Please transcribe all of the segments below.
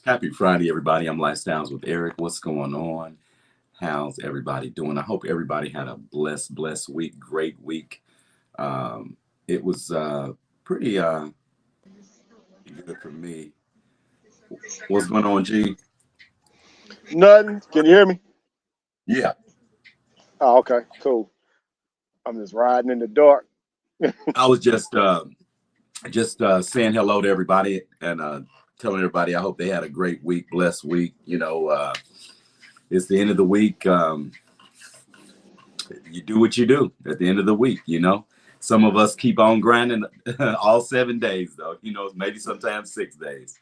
Happy Friday, everybody. I'm Lifestyles with Eric. What's going on? How's everybody doing? I hope everybody had a blessed week, great week. It was pretty good for me. What's going on, G? Nothing. Can you hear me? Yeah, Oh, okay, cool. I'm just riding in the dark. I was just saying hello to everybody and telling everybody I hope they had a great week, blessed week. It's the end of the week. You do what you do at the end of the week. Some of us keep on grinding all 7 days, though. Maybe sometimes 6 days.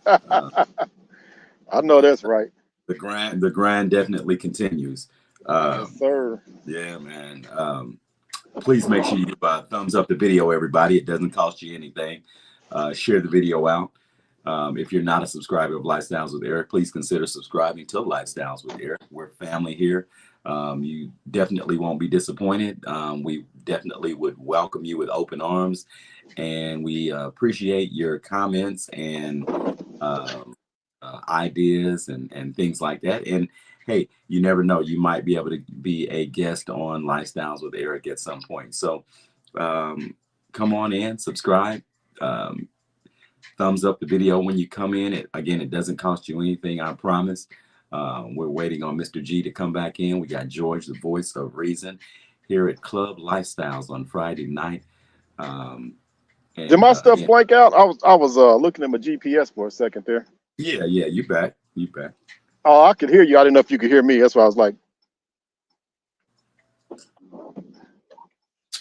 Uh, I know that's right. the grind definitely continues. Yes, Um, sir. yeah, man. Please make sure you thumbs up the video, everybody. It doesn't cost you anything. Share the video out. If you're not a subscriber of Lifestyles with Eric, please consider subscribing to Lifestyles with Eric. We're family here. You definitely won't be disappointed. We definitely would welcome you with open arms, and we appreciate your comments and um, ideas and things like that. And hey, you never know, you might be able to be a guest on Lifestyles with Eric at some point. So um, come on in, subscribe. Um, Thumbs up the video when you come in. It doesn't cost you anything, I promise. We're waiting on Mr. G to come back in. We got George, the voice of reason, here at Club Lifestyles on Friday night. Um, Did and my stuff yeah, blank out? I was looking at my GPS for a second there. yeah, you back, you back. Oh, I could hear you. I didn't know if you could hear me. That's why I was like,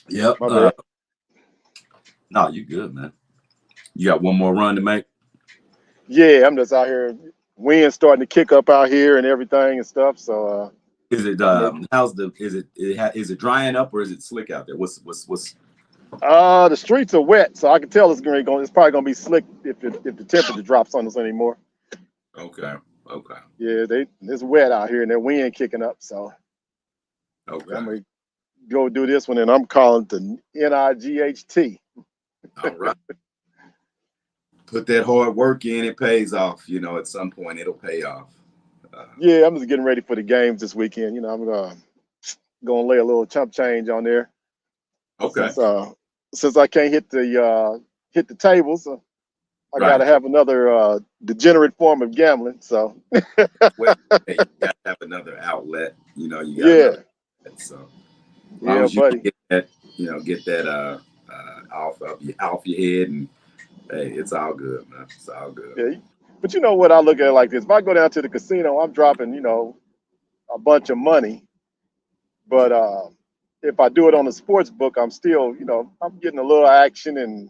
Yep. my bad. No, you good, man. You got one more run to make. Yeah, I'm just out here. Wind starting to kick up out here and everything and stuff. So Is it I'm gonna. how's the is it drying up or is it slick out there? What's The streets are wet, so I can tell it's going. It's probably gonna be slick if the temperature drops on us anymore. okay, okay, Yeah, it's wet out here and the wind kicking up. So yeah, I'm okay. gonna go do this one, and I'm calling the NIGHT. All right. Put that hard work in, it pays off. At some point it'll pay off. Uh, Yeah, I'm just getting ready for the games this weekend. I'm gonna lay a little chump change on there okay, since I can't hit the tables. I got right. to have another degenerate form of gambling. So Well, hey, you got to have another outlet. You got yeah, another outlet. So as long yeah, as you can buddy. get that off your head, and hey, it's all good, man. It's all good. Yeah, but you know what? I look at it like this: if I go down to the casino, I'm dropping a bunch of money. But if I do it on the sports book, I'm still I'm getting a little action, and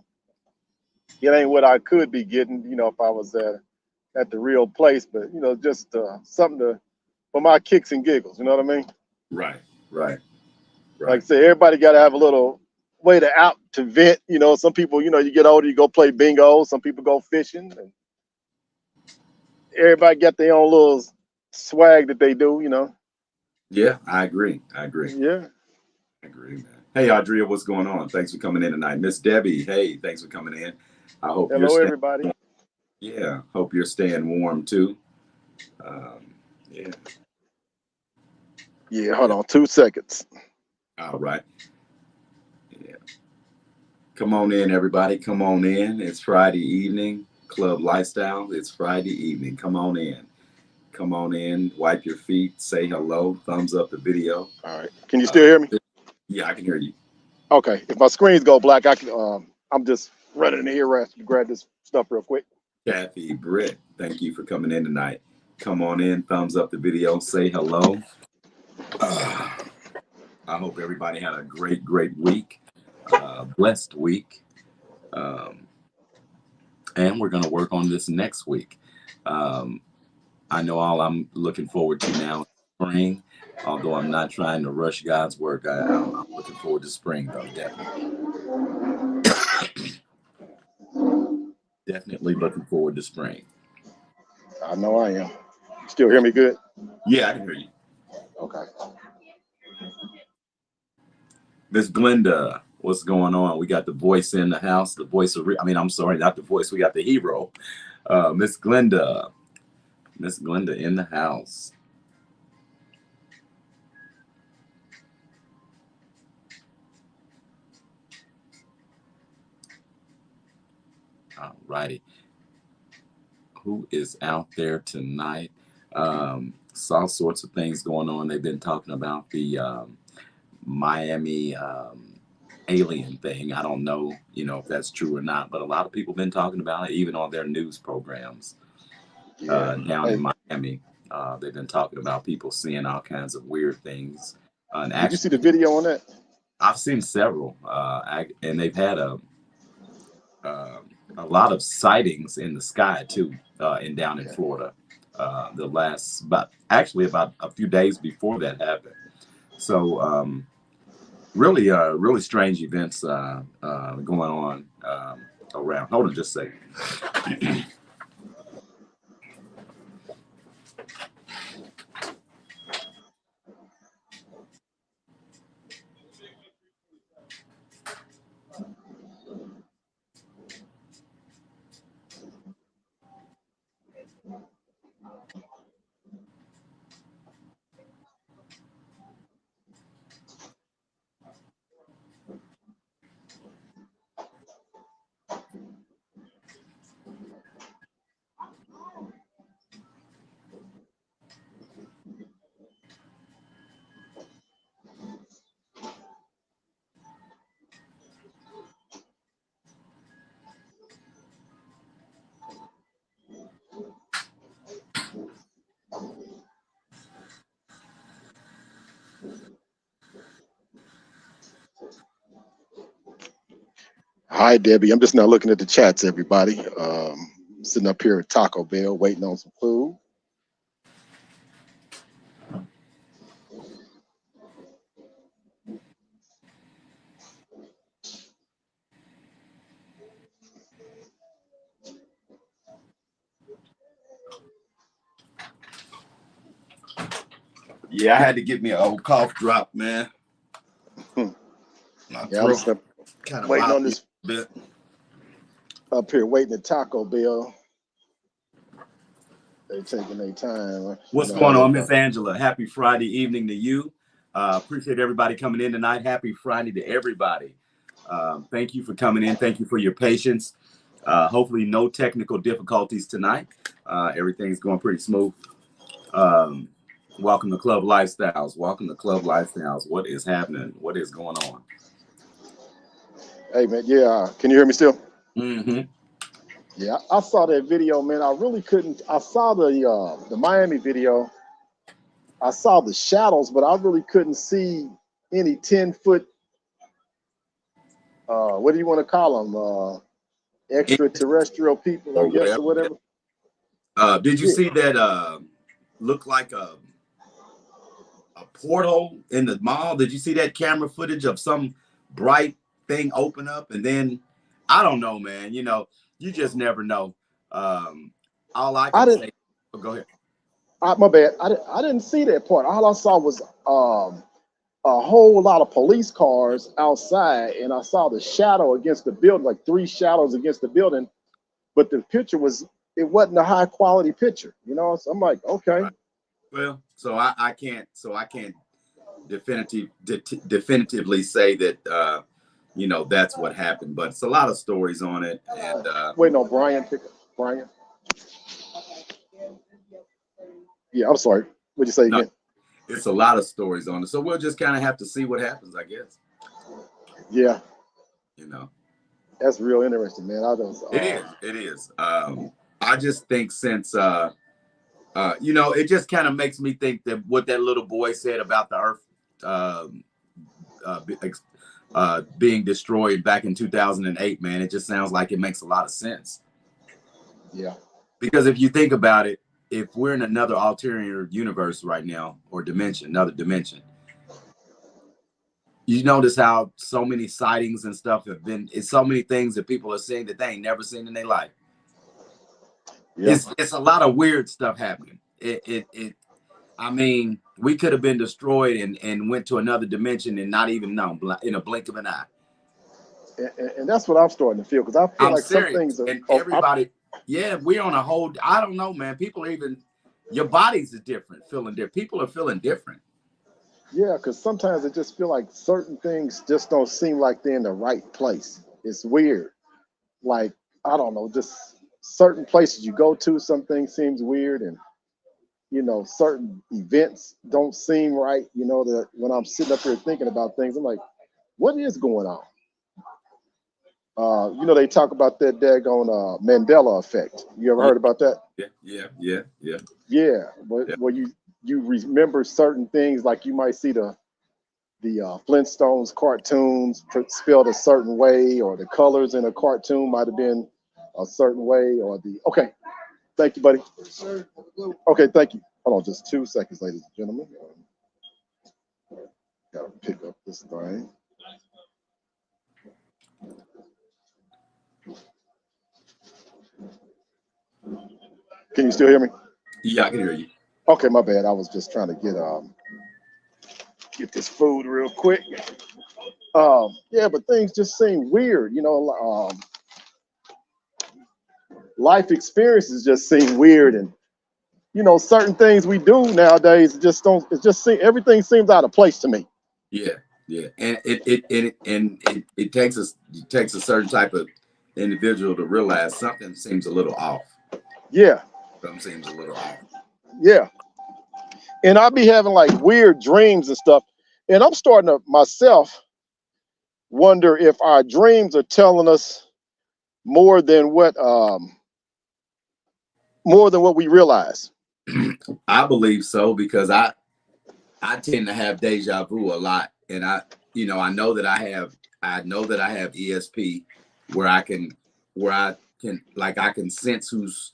it ain't what I could be getting, if I was at the real place. But just something for my kicks and giggles. You know what I mean? Right, right, Like right. I say, everybody got to have a little way to vent. Some people, you get older, you go play bingo. Some people go fishing, and everybody got their own little swag that they do. Yeah, I agree. I agree. Yeah. I agree, man. Hey, Audria, what's going on? Thanks for coming in tonight. Miss Debbie, hey, thanks for coming in. I hope you're Hello, staying. everybody. Yeah, hope you're staying warm too. Um, yeah, Yeah. Hold yeah. on, 2 seconds. All right. Yeah. Come on in, everybody. Come on in. It's Friday evening. Club Lifestyle. It's Friday evening. Come on in. Come on in. Wipe your feet. Say hello. Thumbs up the video. All right. Can you still Uh, hear me? yeah, I can hear you. Okay. If my screens go black, I can. I'm just running in here to grab this stuff real quick. Kathy, Britt, thank you for coming in tonight. Come on in. Thumbs up the video. Say hello. I hope everybody had a great week. Blessed week. Um, and we're going to work on this next week. Um, I know all I'm looking forward to now is spring. Although I'm not trying to rush God's work, I'm looking forward to spring though. Definitely looking forward to spring. I know I am. Still hear me good? Yeah, I can hear you, Okay. Miss Glenda. What's going on? We got the voice in the house. The voice of, I'm sorry, not the voice. We got the hero, Miss Glenda. Miss Glenda in the house. All righty. Who is out there tonight? Saw sorts of things going on. They've been talking about the Miami alien thing. I don't know, if that's true or not, but a lot of people have been talking about it, even on their news programs down in Miami. They've been talking about people seeing all kinds of weird things. And did you see the video on that? I've seen several, and they've had a lot of sightings in the sky too, down in Florida. The last, about a few days before that happened. So really strange events going on around. Hold on just a second. Hi, Debbie. I'm just now looking at the chats, everybody. Sitting up here at Taco Bell waiting on some food. Yeah, I had to get me an old cough drop, man. Yeah, I'm kind of waiting on this bit. Up here waiting at Taco Bell. They're taking their time. What's going on, Miss Angela? Happy Friday evening to you. Appreciate everybody coming in tonight. Happy Friday to everybody. Thank you for coming in. Thank you for your patience. Hopefully no technical difficulties tonight. Everything's going pretty smooth. Welcome to Club Lifestyles. Welcome to Club Lifestyles. What is happening? What is going on? Hey, man. Yeah. Can you hear me still? Mm-hmm. Yeah, I saw that video, man. I really couldn't. I saw the Miami video. I saw the shadows, but I really couldn't see any 10-foot. What do you want to call them? Extraterrestrial people, I guess, or whatever. Did you see that? Look like a portal in the mall. Did you see that camera footage of some bright thing open up, and then I don't know, man. You just never know. All I can say. Oh, go ahead. My bad. I didn't see that part. All I saw was a whole lot of police cars outside, and I saw the shadow against the building, like 3 shadows against the building. But the picture wasn't a high quality picture, So I'm like, okay. Right. Well, so I can't definitively say that that's what happened, but it's a lot of stories on it. And wait, no, Brian. Yeah, I'm sorry. What'd you say again? It's a lot of stories on it, so we'll just kind of have to see what happens, I guess. Yeah. That's real interesting, man. It is. I just think since it just kind of makes me think that what that little boy said about the Earth being destroyed back in 2008, man, it just sounds like it makes a lot of sense. Yeah. Because if you think about it, if we're in another ulterior universe right now, or another dimension, you notice how so many sightings and stuff have been. It's so many things that people are seeing that they ain't never seen in their life. Yeah. It's a lot of weird stuff happening. I mean, we could have been destroyed and went to another dimension and not even know in a blink of an eye. And that's what I'm starting to feel, because I feel like serious. Some things are. And everybody, we're on a whole. I don't know, man. People are even Your bodies are different, feeling different. People are feeling different. Yeah, because sometimes it just feel like certain things just don't seem like they're in the right place. It's weird. Like, I don't know, just certain places you go to, something seems weird, and certain events don't seem right. That when I'm sitting up here thinking about things, I'm like, what is going on? They talk about that daggone Mandela effect. You ever Yeah, heard about that? yeah. Yeah, Yeah. where you remember certain things, like you might see the Flintstones cartoons spelled a certain way, or the colors in a cartoon might have been a certain way, or okay. Thank you, buddy. Okay, thank you. Hold on just 2 seconds, ladies and gentlemen. Gotta pick up this thing. Can you still hear me? Yeah, I can hear you. Okay, my bad. I was just trying to get this food real quick. Yeah, but things just seem weird. Life experiences just seem weird, and certain things we do nowadays just don't. Everything seems out of place to me. Yeah, yeah, and it takes a certain type of individual to realize something seems a little off. Yeah, Something seems a little off. yeah. And I be having like weird dreams and stuff, and I'm starting to myself wonder if our dreams are telling us more than what we realize. I believe so because I tend to have deja vu a lot, and I know that I know that I have ESP where I can like I can sense who's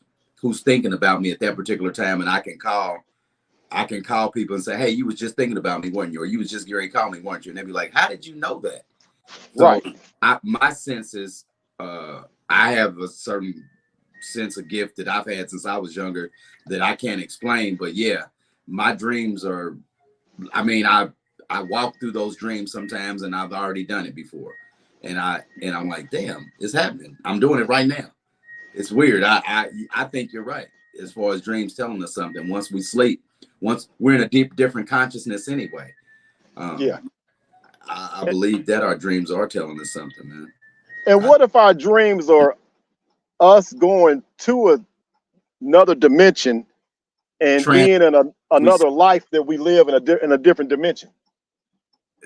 thinking about me at that particular time, and I can call people and say, hey, you was just thinking about me, weren't you? Or you was just getting ready to call me, weren't you? And they'd be like, how did you know that? So Right. my sense is I have a certain sense of gift that I've had since I was younger that I can't explain. But yeah, my dreams are, I mean, I walk through those dreams sometimes, and I've already done it before. And I'm like, damn, it's happening. I'm doing it right now. It's weird. I think you're right as far as dreams telling us something. Once we sleep, once we're in a different consciousness anyway. Yeah. I believe that our dreams are telling us something, man. And what if our dreams are us going to another dimension and Trans- being in another life that we live in a different dimension?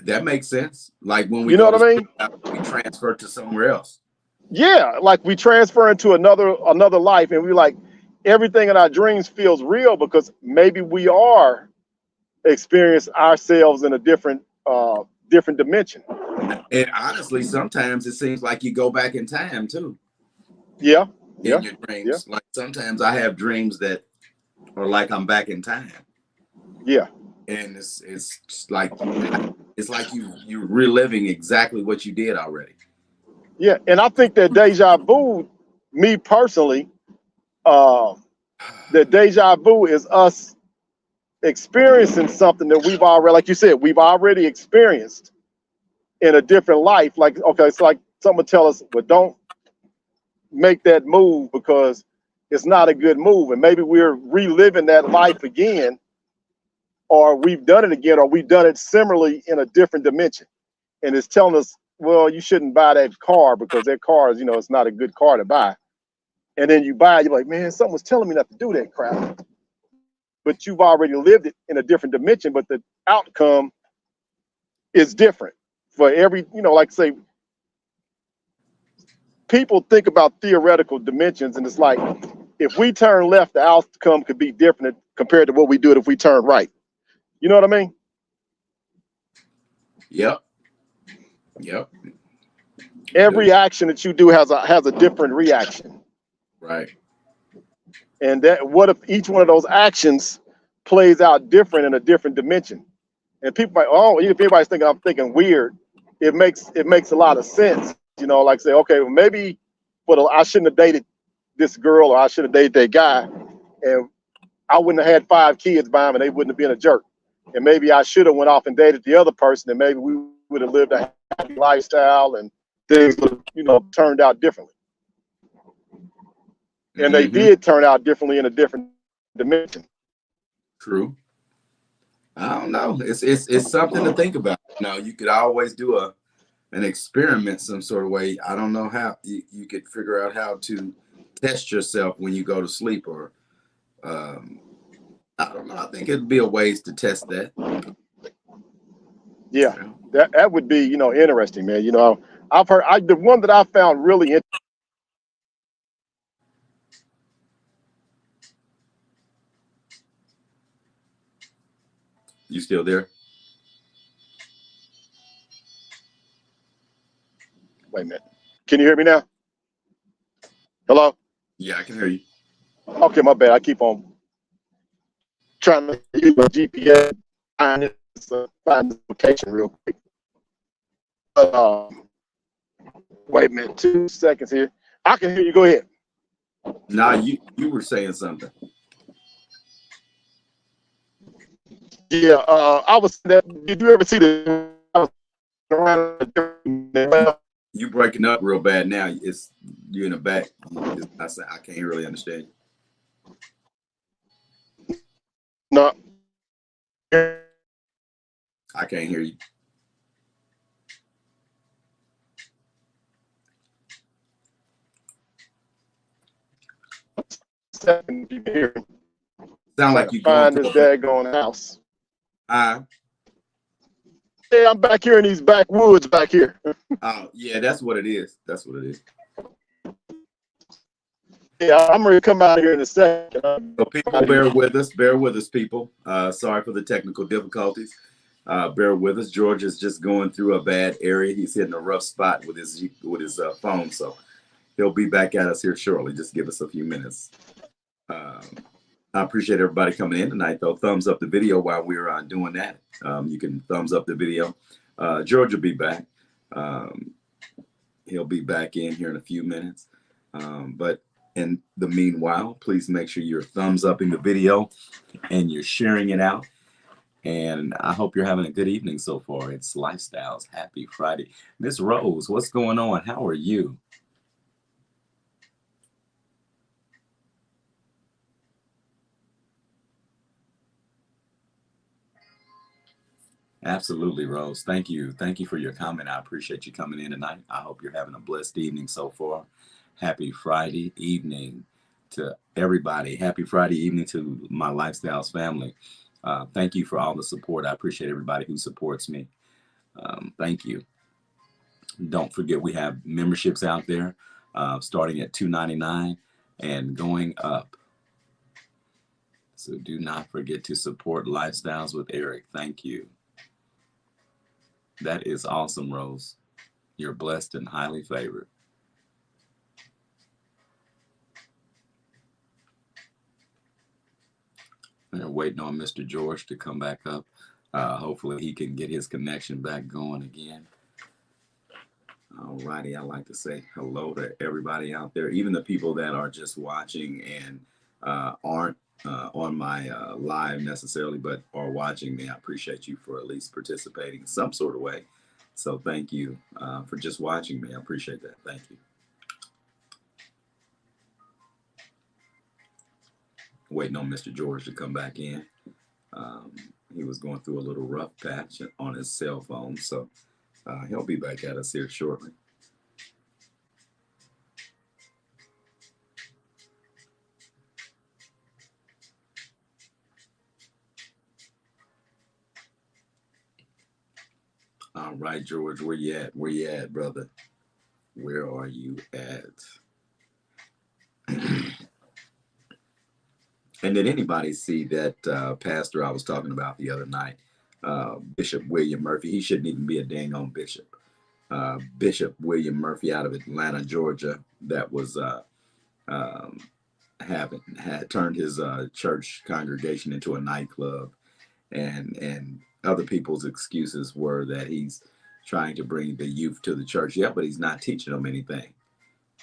That makes sense. Like when we You know go what to I mean? sleep, we transfer to somewhere else. Yeah, like we transfer into another life, and we like everything in our dreams feels real because maybe we are experiencing ourselves in a different dimension. And honestly, sometimes it seems like you go back in time too. Yeah, In yeah, your yeah, dreams. Like sometimes I have dreams that are like I'm back in time. yeah, And it's like you're reliving exactly what you did already. yeah. And I think that deja vu, me personally, that deja vu is us experiencing something that we've already, like you said, we've already experienced in a different life. Like, okay, it's like someone tell us, well, don't make that move because it's not a good move. And maybe we're reliving that life again, or we've done it again, or we've done it similarly in a different dimension. And it's telling us, well, you shouldn't buy that car because that car is, it's not a good car to buy. And then you buy it, you're like, man, someone was telling me not to do that crap. But you've already lived it in a different dimension, but the outcome is different for every, like say, people think about theoretical dimensions, and it's like, if we turn left, the outcome could be different compared to what we do if we turn right. You know what I mean? Yep. Yep. Every action that you do has a different reaction. Right. And that, what if each one of those actions plays out different in a different dimension? And people might, oh, if anybody's thinking I'm thinking weird, it makes a lot of sense. Like say, okay, well, maybe I shouldn't have dated this girl, or I should have dated that guy, and I wouldn't have had 5 kids by him, and they wouldn't have been a jerk. And maybe I should have went off and dated the other person, and maybe we would have lived a happy lifestyle, and things would have, turned out differently. And they did turn out differently in a different dimension. True. I don't know. It's something to think about. You could always do an experiment some sort of way. I don't know how you could figure out how to test yourself when you go to sleep, or I don't know. I think it'd be a ways to test that. Yeah, that would be, interesting, man. I've heard the one that I found really interesting. You still there? Wait a minute. Can you hear me now? Hello? Yeah, I can hear you. Okay, my bad. I keep on trying to use my GPS, find this location real quick. But, wait a minute, 2 seconds here. I can hear you. Go ahead. Nah, you were saying something. Yeah, I was. Did you ever see the? You breaking up real bad now. You in the back. I can't really understand you. No, I can't hear you. second, you can hear me. Sound like you find this daggone house. Yeah, I'm back here in these backwoods back here. Oh, yeah, that's what it is. That's what it is. Yeah, I'm ready to come out here in a second. So people, bear with us, people. Sorry for the technical difficulties. Bear with us. George is just going through a bad area. He's hitting a rough spot with his phone, so he'll be back at us here shortly. Just give us a few minutes. I appreciate everybody coming in tonight, though. Thumbs up the video while we're doing that. You can thumbs up the video. George will be back. He'll be back in here in a few minutes. But in the meanwhile, please make sure you're thumbs upping the video and you're sharing it out. And I hope you're having a good evening so far. It's Lifestyles. Happy Friday. Miss Rose, what's going on? How are you? Absolutely, Rose. Thank you. Thank you for your comment. I appreciate you coming in tonight. I hope you're having a blessed evening so far. Happy Friday evening to everybody. Happy Friday evening to my Lifestyles family. Thank you for all the support. I appreciate everybody who supports me. Thank you. Don't forget, we have memberships out there starting at $2.99 and going up. So do not forget to support Lifestyles with Eric. Thank you. That is awesome, Rose. You're blessed and highly favored. They're waiting on Mr. George to come back up. Hopefully he can get his connection back going again. All righty. I'd like to say hello to everybody out there, even the people that are just watching and aren't on my live necessarily, but are watching me. I appreciate you for at least participating in some sort of way. So thank you for just watching me. I appreciate that. Thank you. Waiting on Mr. George to come back in. He was going through a little rough patch on his cell phone, so he'll be back at us here shortly. All right, George, where you at? Where you at, brother? Where are you at? And did anybody see that pastor I was talking about the other night, Bishop William Murphy? He shouldn't even be a dang on bishop. Bishop William Murphy out of Atlanta, Georgia, that was had turned his church congregation into a nightclub, and other people's excuses were that he's trying to bring the youth to the church. Yeah, but he's not teaching them anything.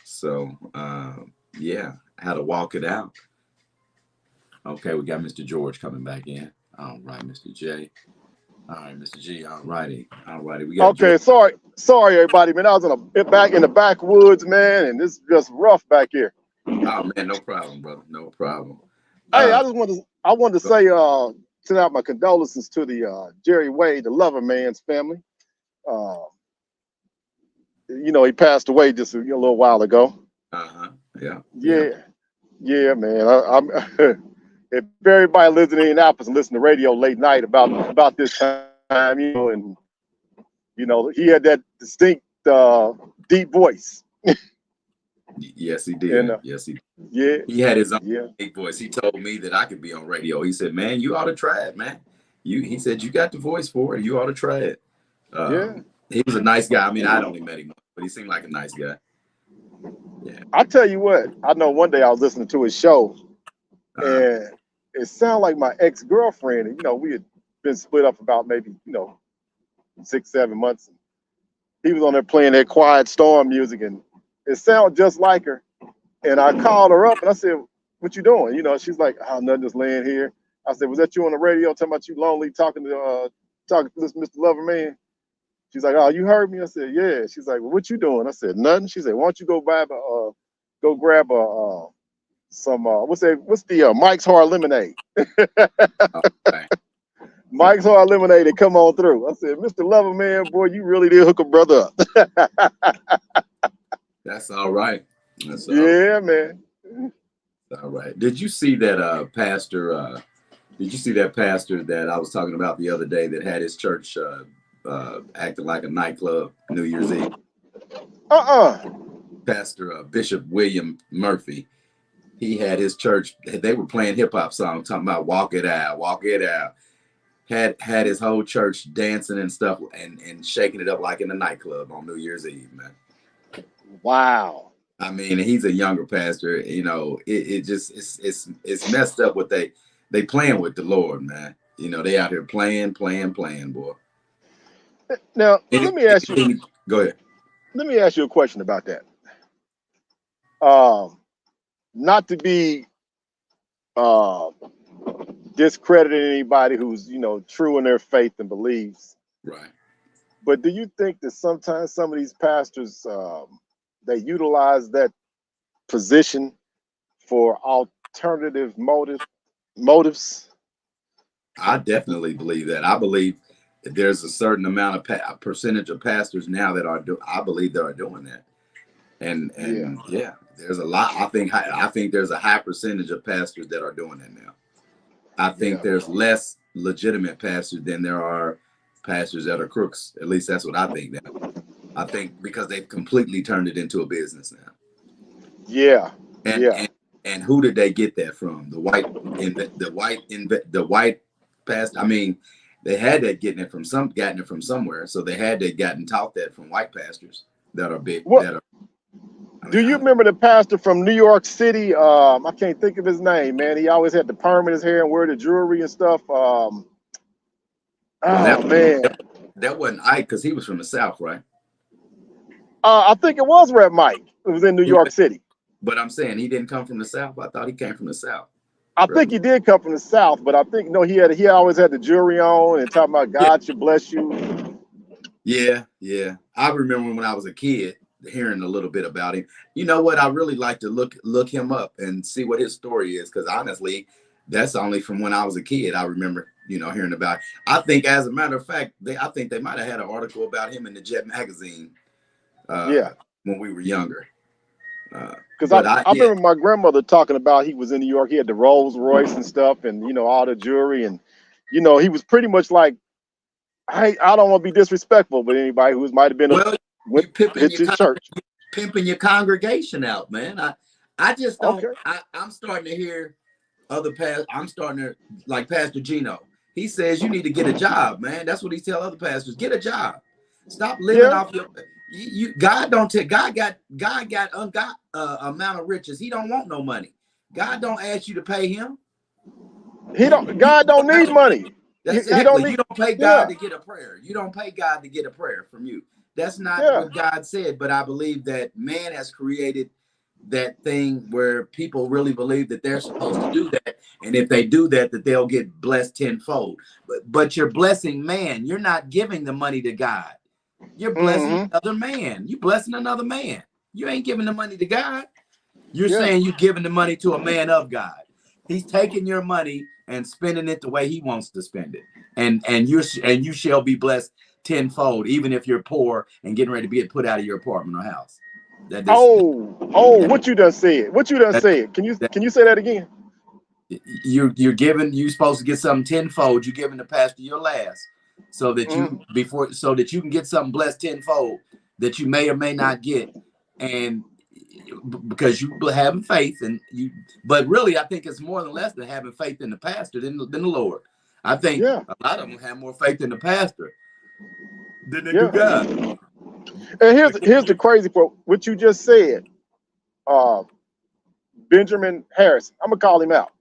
So yeah, how to walk it out. Okay, we got Mr. George coming back in. All right, Mr. J. All right, Mr. G. All righty. We got okay, George. Sorry, everybody, man. I was back in the backwoods, man, and this is just rough back here. Oh man, no problem, brother. No problem. Hey, I just want to I wanted to say, send out my condolences to the Jerry Wade, the Lover Man's family. Uh, you know, he passed away just a little while ago. Yeah. Yeah, man. I'm if everybody lives in Indianapolis and listen to radio late night about this time, you know, and you know, he had that distinct deep voice. Yes, he did. And Yes, he did. yeah, He had his own yeah, big voice. He told me that I could be on radio. He said, "Man, you ought to try it, man. He said you got the voice for it. You ought to try it." yeah. He was a nice guy. I mean, I'd only met him, but he seemed like a nice guy. Yeah. I tell you what, I know one day I was listening to his show, and it sounded like my ex-girlfriend. And, you know, we had been split up about maybe 6-7 months. He was on there playing that Quiet Storm music, and it sounded just like her. And I called her up and I said, "What you doing?" You know, she's like, "Oh, nothing, just laying here." I said, "Was that you on the radio talking about you lonely talking to this Mr. Lover Man?" She's like, "Oh, you heard me?" I said, "Yeah." She's like, "Well, what you doing?" I said, "Nothing." She said, "Why don't you go grab some what's the Mike's Hard Lemonade?" Okay. Mike's Hard Lemonade and come on through. I said, "Mr. Lover Man, boy, you really did hook a brother up." That's all right. That's all Yeah, right. man. All right. Did you see that pastor? Did you see that pastor that I was talking about the other day that had his church acting like a nightclub New Year's Eve? Pastor Bishop William Murphy. He had his church. They were playing hip hop songs, talking about "Walk It Out, Walk It Out." Had his whole church dancing and stuff and shaking it up like in a nightclub on New Year's Eve, man. Wow. I mean, he's a younger pastor. You know, it's messed up what they playing with the Lord, man. You know, they out here playing, boy. Now, let me ask you. Go ahead. Let me ask you a question about that. Not to be discrediting anybody who's true in their faith and beliefs, Right. but do you think that sometimes some of these pastors they utilize that position for alternative motives? I definitely believe that. I believe that there's a certain amount of percentage of pastors now that I believe they are doing that. And yeah, there's a lot. I think there's a high percentage of pastors that are doing that now. I think there's less legitimate pastors than there are pastors that are crooks. At least that's what I think now. I think because they've completely turned it into a business now. Yeah. And who did they get that from? The white pastor. I mean, they had that gotten it from somewhere. So they had to gotten taught that from white pastors that are big. Do you remember the pastor from New York City? I can't think of his name, man. He always had the perm in his hair and wear the jewelry and stuff. That wasn't Ike because he was from the South, right? I think it was Rev Mike. It was in New York City. But I'm saying he didn't come from the South. I thought he came from the South. I think he did come from the South, but I think he always had the jewelry on and talking about God should bless you. Yeah. I remember when I was a kid hearing a little bit about him. You know what? I really like to look him up and see what his story is, because honestly, that's only from when I was a kid. I remember, hearing about it. I think, as a matter of fact, I think they might have had an article about him in the Jet magazine. When we were younger. Because I remember my grandmother talking about he was in New York. He had the Rolls Royce and stuff, and all the jewelry, and he was pretty much like, I don't want to be disrespectful, but anybody who might have been pimping your congregation out, man. I just don't. Okay. I'm starting to hear other pastors. I'm starting to, like Pastor Gino. He says you need to get a job, man. That's what he tells other pastors. Get a job. Stop living off your. God got amount of riches. He don't want no money. God don't ask you to pay him. God don't need money. Exactly. You don't pay God to get a prayer. You don't pay God to get a prayer from you. That's not what God said. But I believe that man has created that thing where people really believe that they're supposed to do that, and if they do that, that they'll get blessed tenfold. But you're blessing man. You're not giving the money to God. You're blessing another man. You blessing another man. You ain't giving the money to God. You're saying you're giving the money to a man of God. He's taking your money and spending it the way he wants to spend it. And you shall be blessed tenfold, even if you're poor and getting ready to be put out of your apartment or house. What you done said? What you done said? Can you say that again? You're supposed to get something tenfold. You're giving the pastor your last, so that you can get something blessed tenfold that you may or may not get, and because you having faith but really I think it's more than less than having faith in the pastor than the Lord. I think a lot of them have more faith in the pastor than they do God. And here's the crazy part. What you just said, Benjamin Harris. I'm gonna call him out.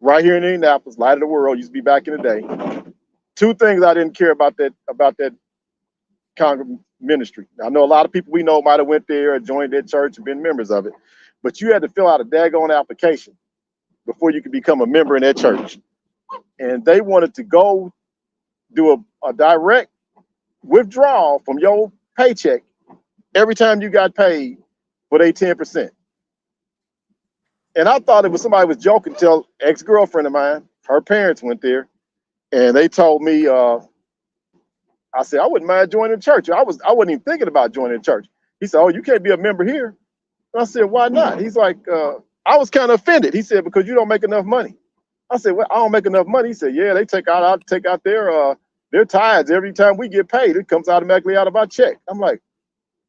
Right here in Indianapolis, Light of the World used to be back in the day. Two things I didn't care about that Congress ministry. I know a lot of people we know might have went there or joined that church and been members of it, but you had to fill out a daggone application before you could become a member in that church. And they wanted to go do a direct withdrawal from your paycheck every time you got paid for their 10%. And I thought it was somebody was joking till ex-girlfriend of mine, her parents went there, and they told me, I said, I wouldn't mind joining the church. I wasn't even thinking about joining the church. He said, oh, you can't be a member here. And I said, why not? He's like, I was kind of offended. He said, because you don't make enough money. I said, well, I don't make enough money. He said, yeah, they take out their tithes every time we get paid. It comes automatically out of our check. I'm like,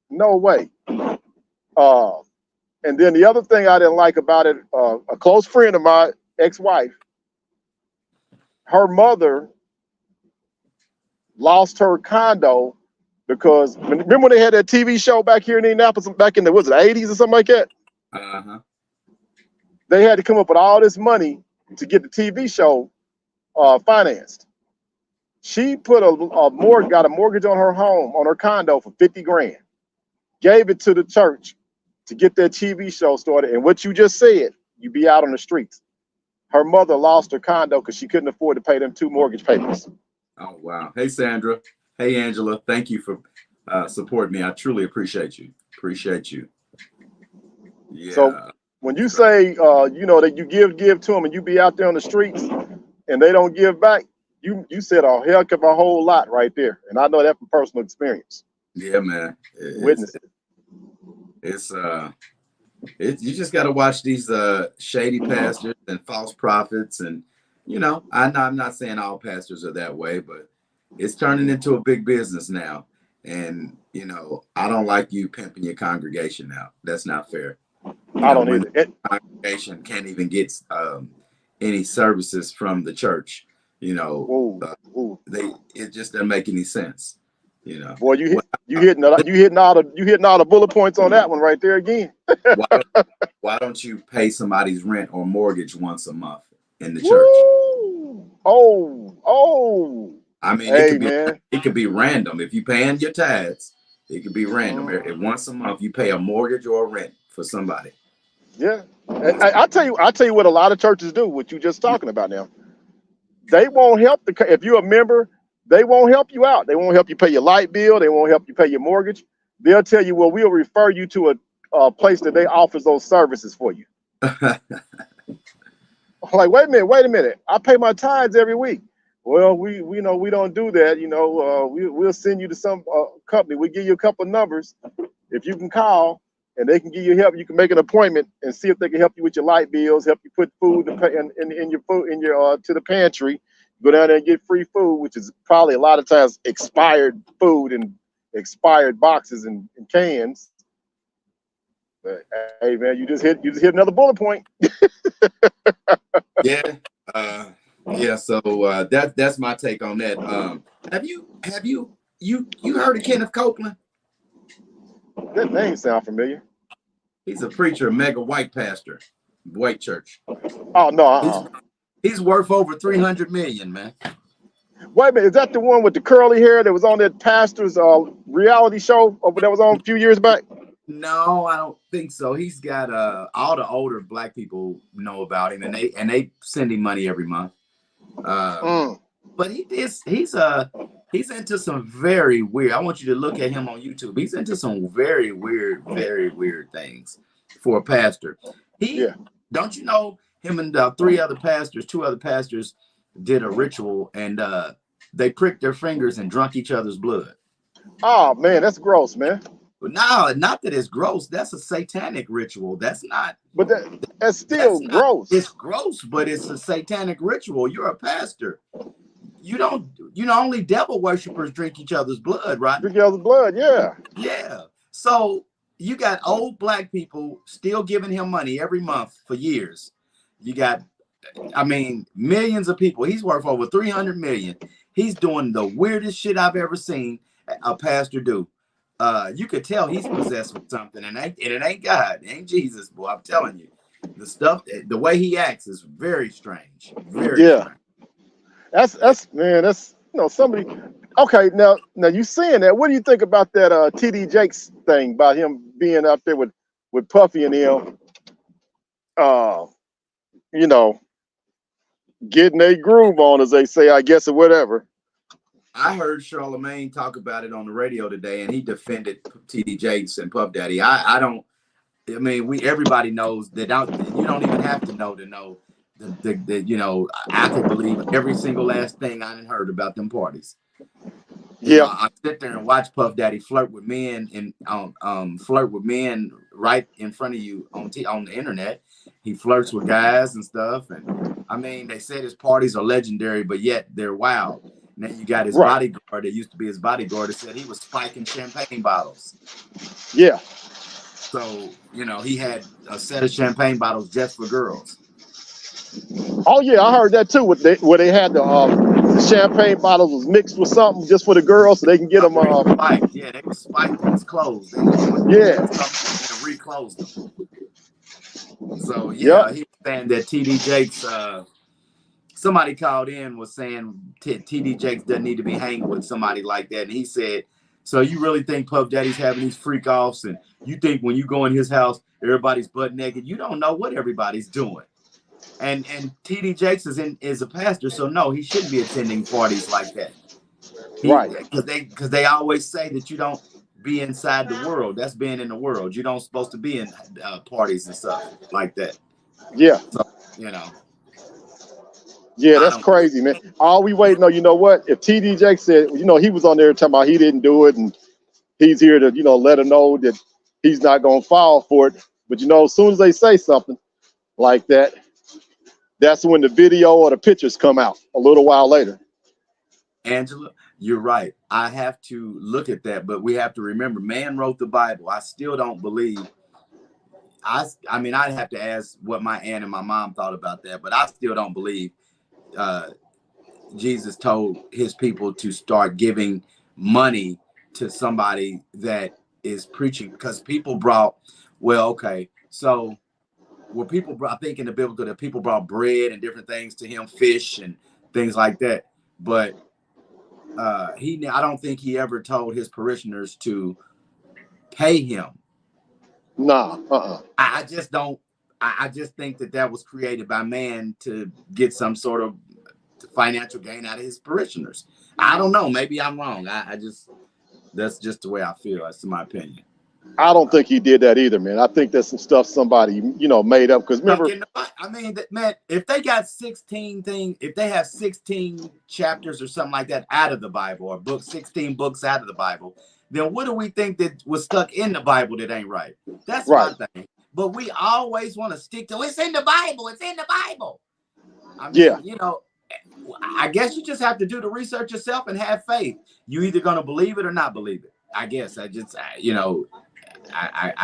no way. And then the other thing I didn't like about it, a close friend of my ex-wife, her mother lost her condo because remember when they had that TV show back here in Indianapolis back in the 80s or something like that? They had to come up with all this money to get the TV show financed. She put got a mortgage on her home, on her condo for 50 grand, gave it to the church to get that TV show started. And what you just said, you be out on the streets. Her mother lost her condo because she couldn't afford to pay them 2 mortgage payments. Oh, wow. Hey, Sandra. Hey, Angela. Thank you for supporting me. I truly appreciate you. Yeah. So when you say, that you give to them and you be out there on the streets and they don't give back, you said a heck of a whole lot right there. And I know that from personal experience. Yeah, man. Witness it. You just got to watch these shady pastors and false prophets. And, I'm not saying all pastors are that way, but it's turning into a big business now. And, I don't like you pimping your congregation out. That's not fair. I don't either. The congregation can't even get any services from the church. It just doesn't make any sense. Boy, you hitting all the bullet points on that one right there again. why don't you pay somebody's rent or mortgage once a month in the church? Oh. I mean, it could be random. If you paying your tithes, it could be random. Once a month, you pay a mortgage or a rent for somebody. Yeah, I tell you what a lot of churches do. What you just talking about now, they won't help if you're a member. They won't help you out. They won't help you pay your light bill. They won't help you pay your mortgage. They'll tell you, well, we'll refer you to a place that they offers those services for you. Like, wait a minute. I pay my tithes every week. Well, we don't do that. We'll send you to some company. We give you a couple of numbers. If you can call and they can give you help, you can make an appointment and see if they can help you with your light bills, help you put food in your food to the pantry. Go down there and get free food, which is probably a lot of times expired food and expired boxes and cans. But hey, man, you just hit another bullet point. Yeah. So that's my take on that. Have you heard of Kenneth Copeland? That name sound familiar. He's a preacher, mega white pastor, white church. Oh no. He's worth over 300 million, man. Wait a minute, is that the one with the curly hair that was on that pastor's reality show that was on a few years back? No, I don't think so. He's got all the older black people know about him, and they send him money every month. But he's into some very weird. I want you to look at him on YouTube. He's into some very weird things for a pastor. Don't you know him and two other pastors did a ritual, and they pricked their fingers and drunk each other's blood. Oh man, that's gross, man. But no, not that it's gross. That's a satanic ritual. That's not. But that's still gross. It's gross, but it's a satanic ritual. You're a pastor. You don't. Only devil worshippers drink each other's blood, right? Drink each other's blood, yeah. Yeah. So you got old black people still giving him money every month for years. You got, I mean, millions of people. He's worth over 300 million. He's doing the weirdest shit I've ever seen a pastor do. You could tell he's possessed with something, and it ain't God, it ain't Jesus, boy. I'm telling you, the stuff, the way he acts is very strange. Very strange. That's man. That's somebody. Okay, now you saying that? What do you think about that TD Jakes thing about him being out there with Puffy and him? Getting a groove on, as they say, I guess, or whatever. I heard Charlemagne talk about it on the radio today, and he defended TD Jakes and Puff Daddy. Everybody knows that. You don't even have to know that. I could believe every single last thing I heard about them parties. I sit there and watch Puff Daddy flirt with men right in front of you on the internet. He flirts with guys and stuff, and I mean, they said his parties are legendary, but yet they're wild. And then you got his bodyguard that used to be his bodyguard that said he was spiking champagne bottles. Yeah. So, he had a set of champagne bottles just for girls. Oh, yeah, I heard that too. Where they had the champagne bottles was mixed with something just for the girls so they can get them. Spiked. Yeah, they were spiked in his clothes. They reclosed them. So, he was saying that TD Jakes, somebody called in was saying TD Jakes doesn't need to be hanging with somebody like that. And he said, so you really think Puff Daddy's having these freak offs, and you think when you go in his house, everybody's butt naked? You don't know what everybody's doing. And TD Jakes is a pastor, so no, he shouldn't be attending parties like that. Because they always say that you don't be inside the world. That's being in the world. You don't supposed to be in parties and stuff like that. Yeah. So, Yeah, that's crazy, man. All we waiting on, you know what? If TD Jakes said, he was on there talking about he didn't do it, and he's here to, let her know that he's not going to fall for it. But, as soon as they say something like that, that's when the video or the pictures come out a little while later. Angela, you're right. I have to look at that, but we have to remember, man wrote the Bible. I still don't believe. I'd have to ask what my aunt and my mom thought about that, but I still don't believe Jesus told his people to start giving money to somebody that is preaching, because people brought, so where people brought, I think in the biblical, that people brought bread and different things to him, fish and things like that. But I don't think he ever told his parishioners to pay him. No, I just don't. I just think that was created by man to get some sort of financial gain out of his parishioners. I don't know. Maybe I'm wrong. That's just the way I feel. That's my opinion. I don't think he did that either, man. I think that's some stuff somebody, made up. Because remember, man, if they got 16 things, if they have 16 chapters or something like that out of the Bible, or 16 books out of the Bible, then what do we think that was stuck in the Bible that ain't right? That's my thing. But we always want to stick to, it's in the Bible. It's in the Bible. I guess you just have to do the research yourself and have faith. You either going to believe it or not believe it. I guess I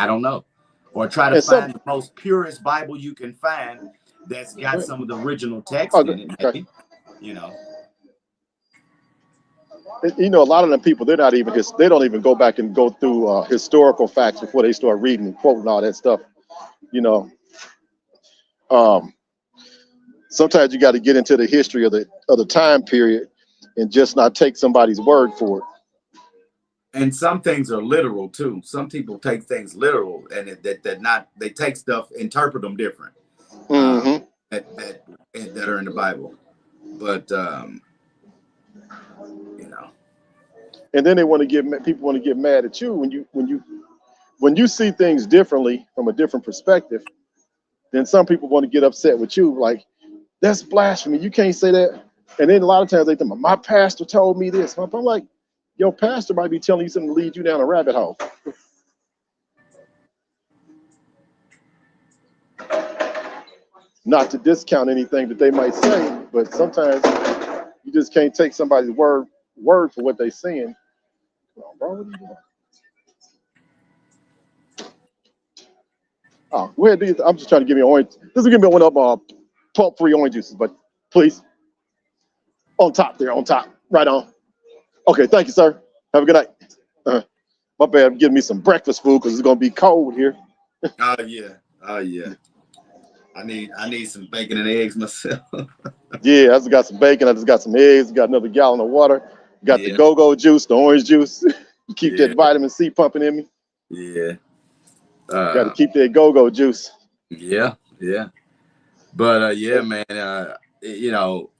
don't know. Or try to find the most purest Bible you can find that's got some of the original text in it. Maybe, a lot of them people, they're not even they don't even go back and go through historical facts before they start reading and quoting all that stuff. Sometimes you got to get into the history of the time period and just not take somebody's word for it. And some things are literal too. Some people take things literal, and they take stuff, interpret them different. Mm-hmm. That are in the Bible, but And then people want to get mad at you when you see things differently from a different perspective. then some people want to get upset with you, like, that's blasphemy. You can't say that. And then a lot of times they think, my pastor told me this. I'm like, your pastor might be telling you something to lead you down a rabbit hole. Not to discount anything that they might say, but sometimes you just can't take somebody's word for what they're saying. Come on, bro, what are you doing? Oh, go ahead. I'm just trying to give me an orange. This will give me one of pulp-free orange juices, but please. On top there, on top. Right on. Okay, thank you, sir. Have a good night. My bad, I'm getting me some breakfast food because it's going to be cold here. Oh, yeah. Oh, yeah. I need some bacon and eggs myself. Yeah, I just got some bacon. I just got some eggs. Got another gallon of water. Got the go-go juice, the orange juice. Keep that vitamin C pumping in me. Yeah. Got to keep that go-go juice. Yeah, yeah. But yeah, man, you know,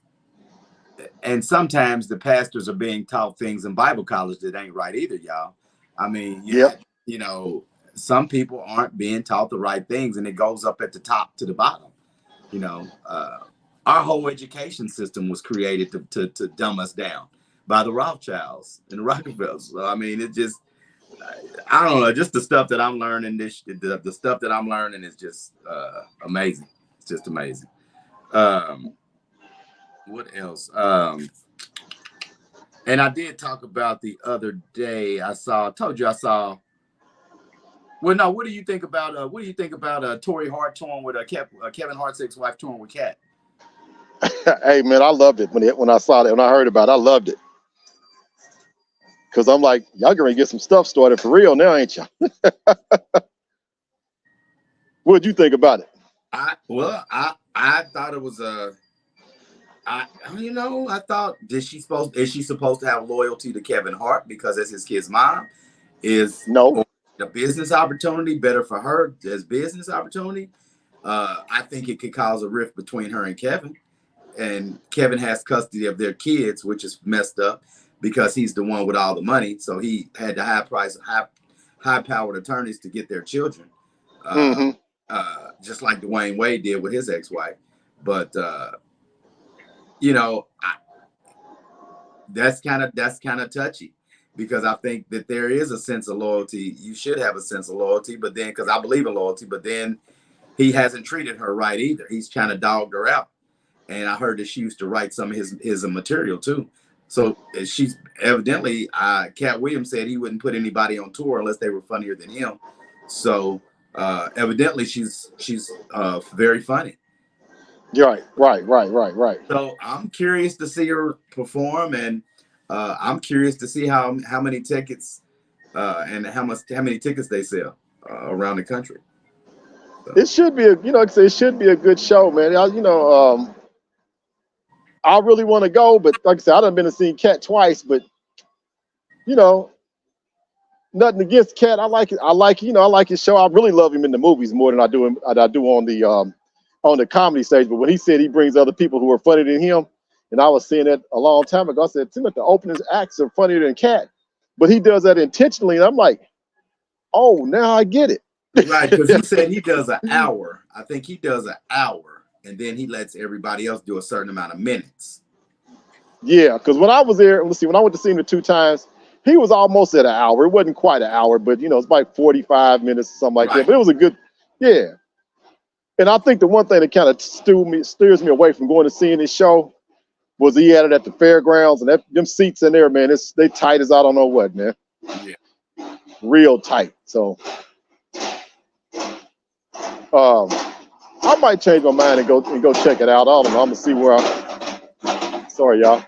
and sometimes the pastors are being taught things in Bible college that ain't right either, y'all. I mean, you know, some people aren't being taught the right things, and it goes up at the top to the bottom. You know, our whole education system was created to dumb us down by the Rothschilds and the Rockefellers. So, I mean, it just, I don't know, just the stuff that I'm learning, the stuff that I'm learning is just amazing. It's just amazing. What else? And I did talk about the other day. Told you I saw. Well, no. What do you think about? Torrey Hart touring with Kevin Hart's ex-wife touring with Kat? Hey man, I loved it when I saw that. When I heard about it, I loved it. Cause I'm like, y'all gonna get some stuff started for real now, ain't y'all? What'd you think about it? I thought it was I thought is she supposed to have loyalty to Kevin Hart because as his kid's mom? No. The business opportunity better for her as business opportunity? I think it could cause a rift between her and Kevin. And Kevin has custody of their kids, which is messed up because he's the one with all the money. So he had the high-powered attorneys to get their children. Just like Dwayne Wade did with his ex-wife. But you know, that's kind of touchy because I think that there is a sense of loyalty. You should have a sense of loyalty, but then because I believe in loyalty, but then he hasn't treated her right either. He's kind of dogged her out. And I heard that she used to write some of his material too. So she's evidently, Cat Williams said he wouldn't put anybody on tour unless they were funnier than him. So evidently she's very funny. Right. So I'm curious to see her perform, and I'm curious to see how many tickets and how many tickets they sell around the country. So. It should be it should be a good show, man. I really want to go, but like I said, I done been to see Cat twice, but nothing against Cat. I like it. I like his show. I really love him in the movies more than I do on the comedy stage. But when he said he brings other people who are funnier than him, and I was saying that a long time ago, I said, seems like the opening acts are funnier than Cat, but he does that intentionally, and I'm like, oh, now I get it. Right, because he said he does an hour. I think he does an hour, and then he lets everybody else do a certain amount of minutes. Yeah, because when I was there, when I went to see him the 2 times, he was almost at an hour. It wasn't quite an hour, but it's like 45 minutes or something like that. But it was a good, yeah. And I think the one thing that kind of steers me away from going to seeing this show was he had it at the fairgrounds, and them seats in there, man, they tight as I don't know what, man. Yeah. Real tight. So I might change my mind and go check it out. I don't know. I'm gonna see where sorry, y'all.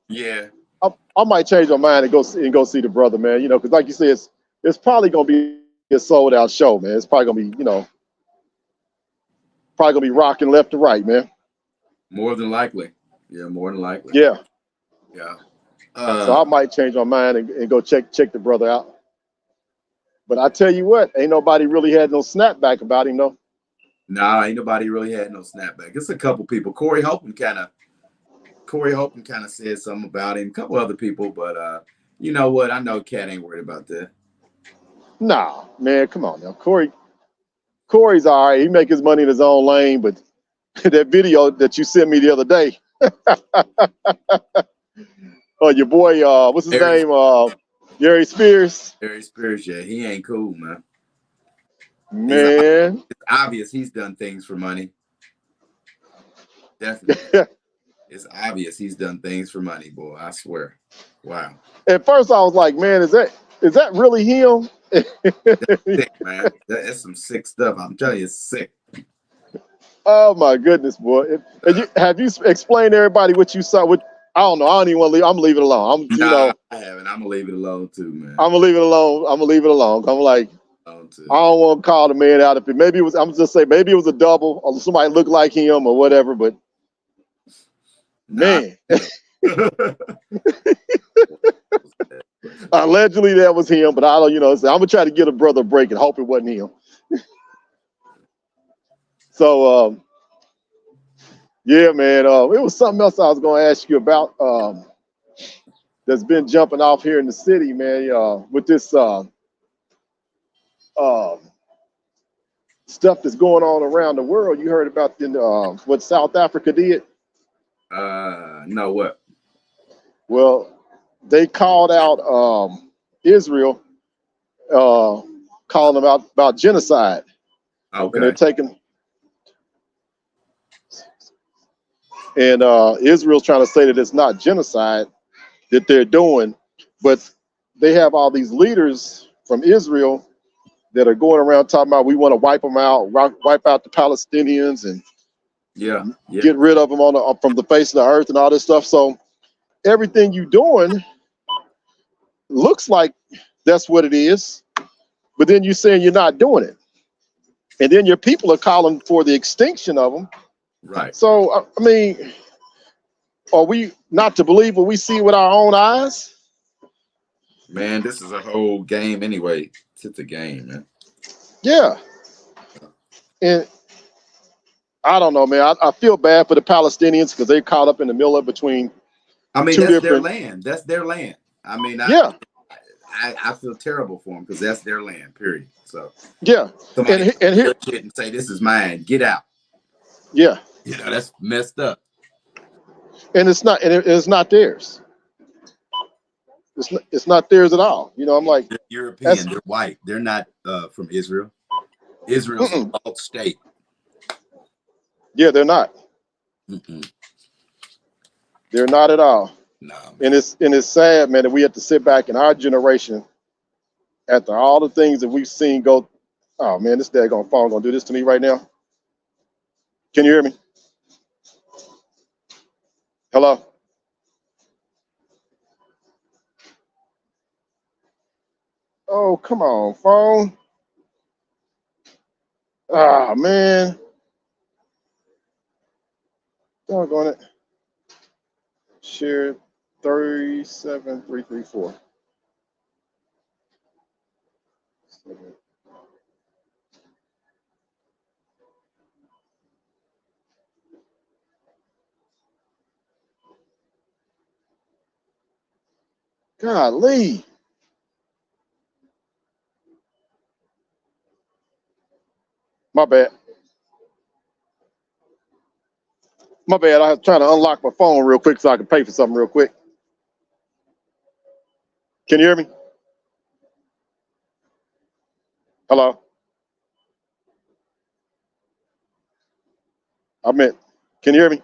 Yeah. I might change my mind and go see the brother, man. Because like you said, it's probably gonna be a sold out show, man. It's probably gonna be rocking left to right, man. More than likely. Yeah, more than likely. Yeah. Yeah. So I might change my mind and go check the brother out. But I tell you what, ain't nobody really had no snapback about him, though. Nah, ain't nobody really had no snapback. It's a couple people. Corey Holcomb kind of said something about him. A couple other people, but you know what? I know Cat ain't worried about that. Nah, man, come on now, Corey. Corey's all right. He make his money in his own lane, but that video that you sent me the other day, your boy, what's his Harry, name? Gary Spears. Harry Spears, yeah, he ain't cool, man. Man. It's obvious he's done things for money. Definitely. It's obvious he's done things for money, boy. I swear. Wow. At first I was like, man, is that really him? Sick, man. That's some sick stuff. I'm telling you, it's sick. Oh my goodness, boy. Have you explained to everybody what you saw? I don't know. I don't even want to leave. I'm gonna leave it alone. Nah, I haven't. I'm gonna leave it alone too, man. I'm gonna leave it alone. I'm gonna leave it alone. I'm like, I don't want to call the man out. If maybe it was, I'm just say maybe it was a double or somebody looked like him or whatever. But man, allegedly that was him. But I don't, I'm gonna try to get a brother a break and hope it wasn't him. So, yeah, man. It was something else I was gonna ask you about. That's been jumping off here in the city, man. With this stuff that's going on around the world. You heard about what South Africa did? No, what? Well, they called out Israel, calling them out about genocide. Okay. And they're taking, and Israel's trying to say that it's not genocide that they're doing, but they have all these leaders from Israel that are going around talking about we want to wipe them out, wipe out the Palestinians, and get rid of them from the face of the earth and all this stuff. So everything you're doing looks like that's what it is, but then you're saying you're not doing it, and then your people are calling for the extinction of them. Right. So I mean, are we not to believe what we see with our own eyes? Man, this is a whole game anyway. It's a game, man. Yeah. And I don't know, man. I feel bad for the Palestinians because they're caught up in the middle of between. I mean, that's their land. That's their land. I mean, I feel terrible for them because that's their land. Period. So yeah, somebody and here shit and say this is mine. Get out. Yeah, that's messed up. And it's not theirs. It's not theirs at all. I'm like, they're European. They're white. They're not from Israel. Israel's a adult state. Yeah, they're not. They're not at all. No. And it's sad, man, that we have to sit back in our generation after all the things that we've seen go. Oh man, this daggone phone gonna do this to me right now. Can you hear me? Hello? Oh, come on, phone. Ah, man. Doggone it. Share 37334. Golly. My bad. My bad. I was trying to unlock my phone real quick so I can pay for something real quick. Can you hear me? Hello? Can you hear me?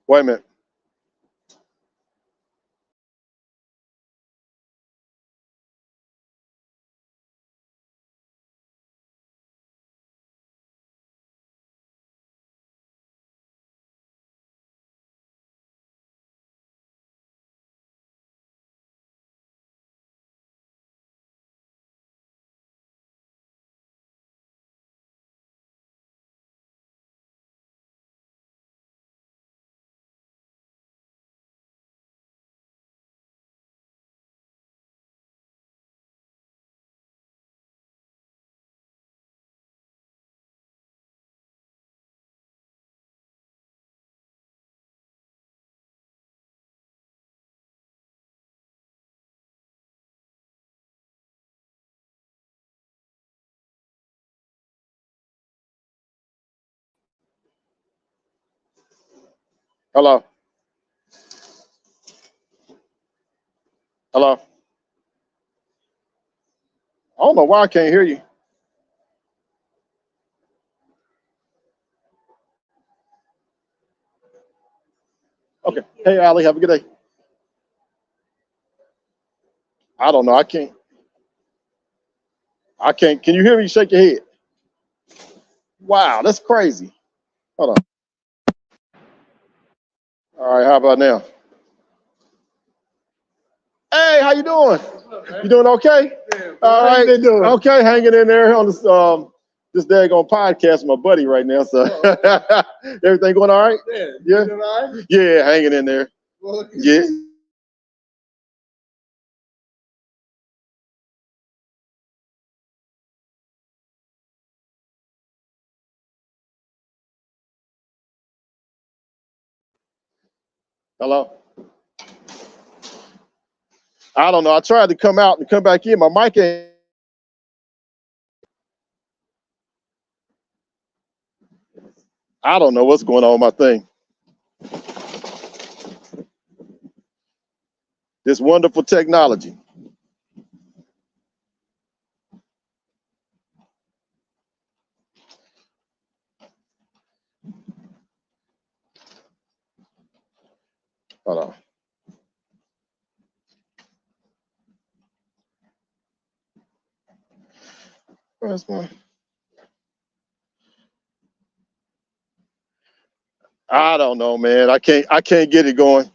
Wait a minute. Hello. Hello. I don't know why I can't hear you. Okay. Hey, Allie, have a good day. I don't know. I can't. Can you hear me? Shake your head. Wow, that's crazy. Hold on. All right, how about now? Hey, how you doing? You doing okay? All right. Okay, hanging in there on this daggone podcast with my buddy right now. So everything going all right? Yeah. Yeah, hanging in there. Yeah. Hello. I don't know. I tried to come out and come back in. My mic ain't. I don't know what's going on with my thing. This wonderful technology. Hold on. Where's my? I don't know, man. I can't get it going.